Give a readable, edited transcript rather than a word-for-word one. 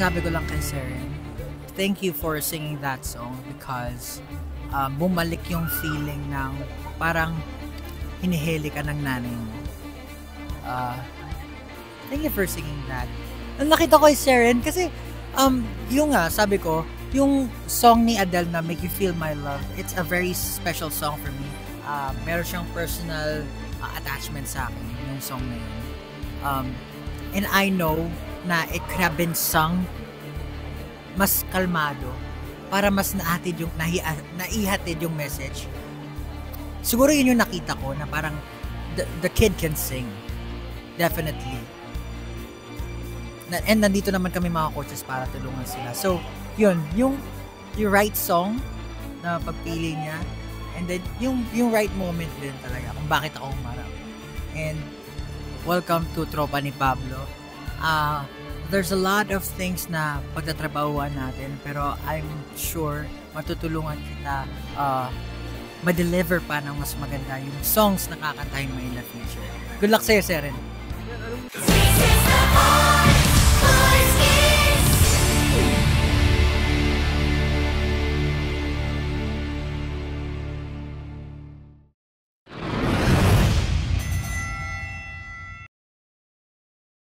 masasabi ko lang kay Seren, thank you for singing that song because bumalik yung feeling ng parang hinihili ka ng nanay mo. Thank you for singing that. Ang nakita ko kay Seren kasi yung sabi ko, yung song ni Adele na Make You Feel My Love, it's a very special song for me. Meron siyang personal attachment sa akin, yung song na yun. And I know na it could have been sung mas kalmado para mas naihatid yung message. Siguro yun yung nakita ko na parang the kid can sing. Definitely. And nandito naman kami mga coaches para tulungan sila. So, yun, yung right song na pagpili niya, and then yung right moment din talaga kung bakit ako umarap. And welcome to Tropa ni Pablo. There's a lot of things na pagtatrabahuan natin, pero I'm sure matutulungan kita ma-deliver pa ng mas maganda yung songs na kakantahin mo in the future. Good luck sa'yo, Seren.